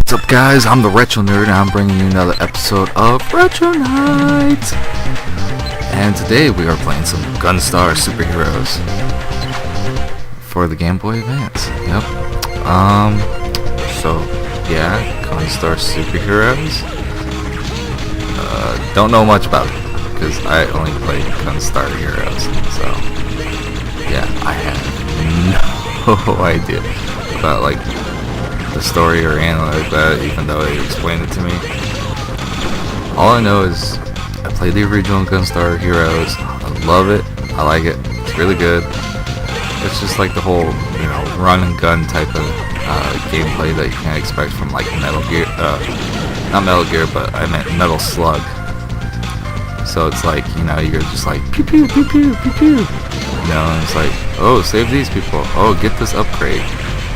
What's up, guys? I'm the Retro Nerd, and I'm bringing you another episode of Retro Night. And today we are playing some Gunstar Superheroes for the Game Boy Advance. Yep. So yeah, Gunstar Superheroes. Don't know much about it because I only played Gunstar Heroes. So yeah, I have no idea about like the story or anything like that, even though they explained it to me. All I know is I played the original Gunstar Heroes. I love it. I like it. It's really good. It's just like the whole, run and gun type of gameplay that you can't expect from like Metal Gear. Not Metal Gear, but I meant Metal Slug. So it's like, you're just like pew pew pew pew pew pew. And it's like, oh, save these people. Oh, get this upgrade.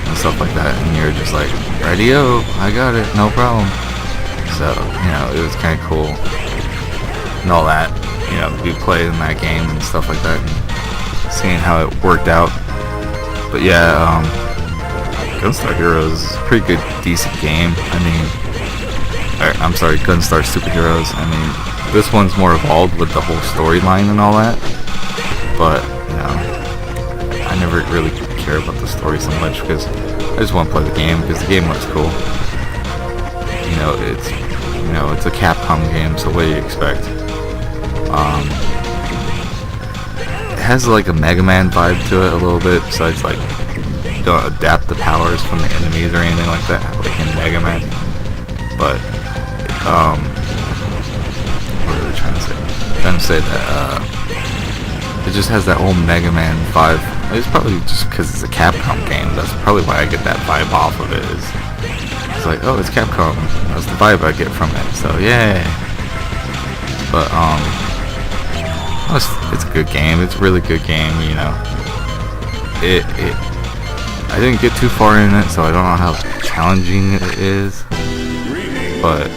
And stuff like that, and you're just like, radio, I got it, no problem. So, it was kind of cool and all that, we played in that game and stuff like that, and seeing how it worked out. But yeah, Gunstar Heroes is a pretty good, decent game. I'm sorry, Gunstar Superheroes. This one's more evolved with the whole storyline and all that, but I never really care about the story so much because I just want to play the game because the game looks cool. It's a Capcom game, so what do you expect? It has like a Mega Man vibe to it a little bit, besides like you don't adapt the powers from the enemies or anything like that, like in Mega Man. But what are they trying to say? I'm trying to say that it just has that old Mega Man vibe. It's probably just because it's a Capcom game. That's probably why I get that vibe off of it. It's like, oh, it's Capcom. That's the vibe I get from it. So yeah. But it's a good game. It's a really good game. I didn't get too far in it, so I don't know how challenging it is. But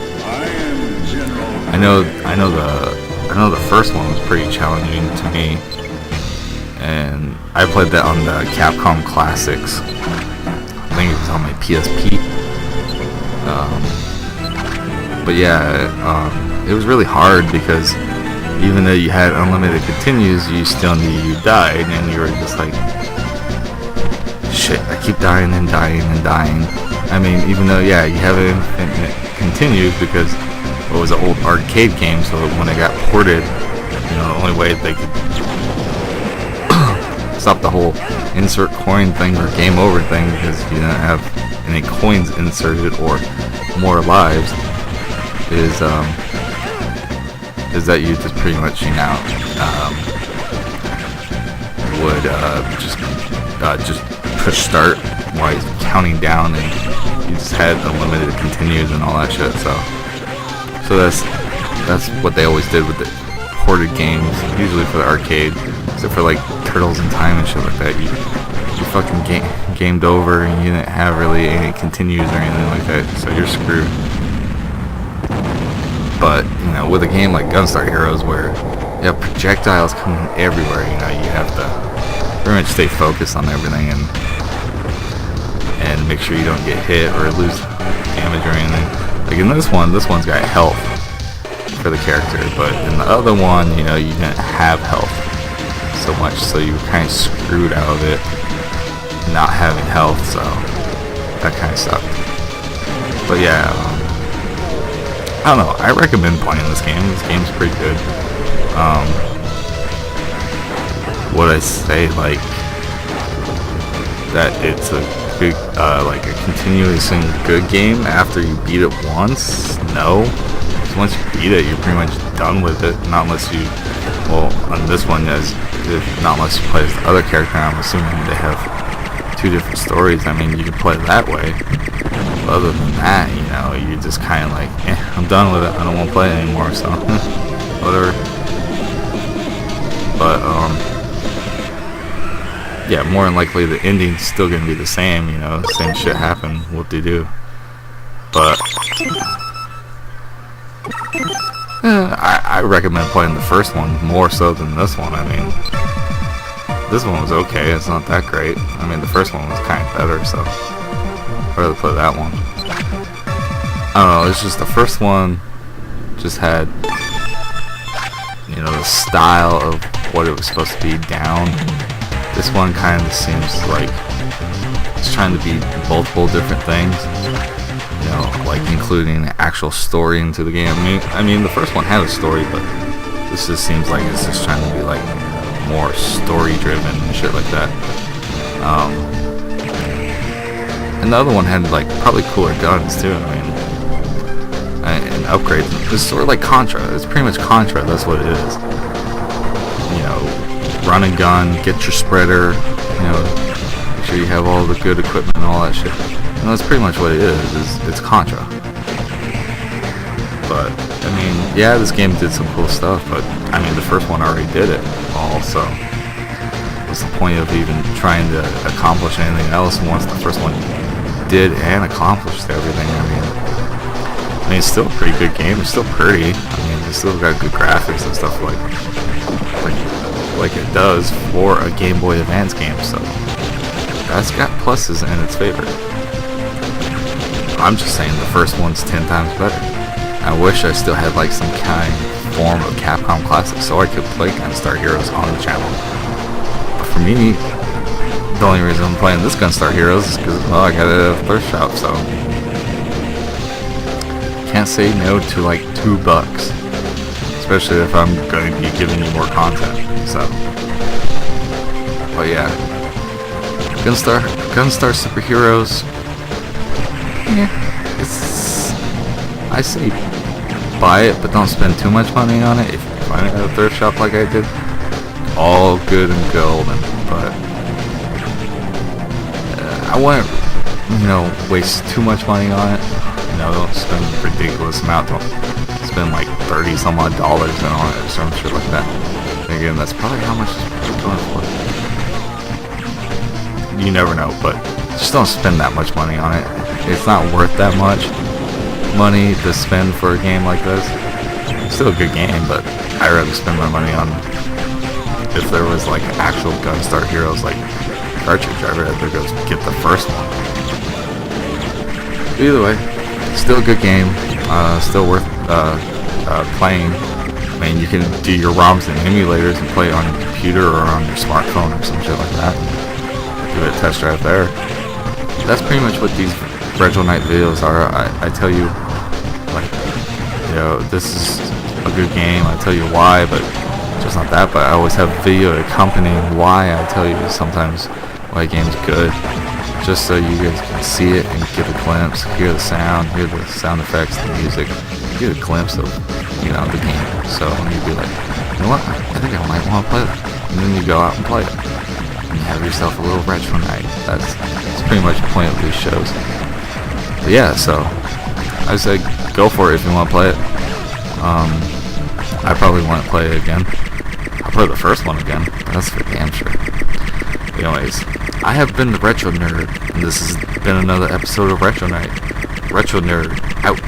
I know the first one was pretty challenging to me. And I played that on the Capcom Classics. I think it was on my PSP. But yeah, it was really hard because even though you had unlimited continues, you died, and you were just like, shit, I keep dying and dying and dying. Even though, yeah, you have infinite continues because it was an old arcade game, so when it got ported, the only way they could stop the whole insert coin thing or game over thing because you didn't have any coins inserted or more lives is that you just pretty much would just push start while he's counting down, and you just had unlimited continues and all that shit. So that's what they always did with the ported games, usually for the arcade, except for like Turtles in Time and shit like that. You fucking gamed over and you didn't have really any continues or anything like that, so you're screwed. But with a game like Gunstar Heroes where you have projectiles coming everywhere, you have to pretty much stay focused on everything and make sure you don't get hit or lose damage or anything. Like in this one's got health for the character, but in the other one, you didn't have health so much, so you were kind of screwed out of it not having health, so that kind of sucked. But yeah, I don't know, I recommend playing this game. This game's pretty good. Would I say like that it's a good like a continuously good game after you beat it once? No. Once you beat it, you're pretty much done with it. Not unless you, on this one, not unless you play as the other character. I'm assuming they have two different stories. You can play it that way. But other than that, you're just kind of like, I'm done with it. I don't want to play it anymore. So whatever. But yeah, more than likely the ending's still gonna be the same. Same shit happened. Whoop-de-doo. But I recommend playing the first one more so than this one. This one was okay. It's not that great. The first one was kind of better, so I'd rather play that one. I don't know, it's just the first one just had, you know, the style of what it was supposed to be down. This one kind of seems like it's trying to be multiple different things, you know, like including actual story into the game. I mean the first one had a story, but this just seems like it's just trying to be like more story driven and shit like that. And the other one had like probably cooler guns too. I mean, and upgrades. It's sort of like Contra. It's pretty much Contra. That's what it is. You know, run and gun, get your spreader. You know, make sure you have all the good equipment and all that shit. And that's pretty much what it is. It's Contra. But I mean, yeah, this game did some cool stuff. But I mean, the first one already did it all. So what's the point of even trying to accomplish anything else once the first one did and accomplished everything? I mean, it's still a pretty good game. It's still pretty. I mean, it's still got good graphics and stuff like it does for a Game Boy Advance game. So that's got pluses in its favor. I'm just saying the first one's 10 times better. I wish I still had like some kind of form of Capcom Classic so I could play Gunstar Heroes on the channel. But for me, the only reason I'm playing this Gunstar Heroes is because, well, I got it at a thrift shop, so can't say no to like $2, especially if I'm going to be giving you more content. So, but yeah, Gunstar Superheroes. Yeah, I say buy it, but don't spend too much money on it. If you find it at a thrift shop like I did, all good and golden. But I wouldn't, you know, waste too much money on it. You know, don't spend a ridiculous amount. Don't spend like $30 some odd on it or some shit like that. And again, that's probably how much it's going for. You never know, but just don't spend that much money on it. It's not worth that much money to spend for a game like this. It's still a good game, but I'd rather spend my money on, if there was like actual Gunstar Heroes like cartridge, I'd rather go get the first one. Either way, still a good game, still worth playing. I mean, you can do your ROMs and emulators and play it on your computer or on your smartphone or some shit like that. Give it a test drive there. That's pretty much what these Retro Night videos are. I tell you, like, you know, this is a good game. I tell you why, but just not that. But I always have video accompanying why I tell you sometimes why a game's good, just so you guys can see it and get a glimpse, hear the sound, hear the sound effects, the music, get a glimpse of, you know, the game. So you'd be like, you know what, I think I might want to play that. And then you go out and play it. And you have yourself a little retro night. That's pretty much the point of these shows. But yeah, so I say go for it if you want to play it. I probably want to play it again. I'll play the first one again. That's for damn sure. Anyways, I have been the Retro Nerd, and this has been another episode of Retro Night. Retro Nerd out.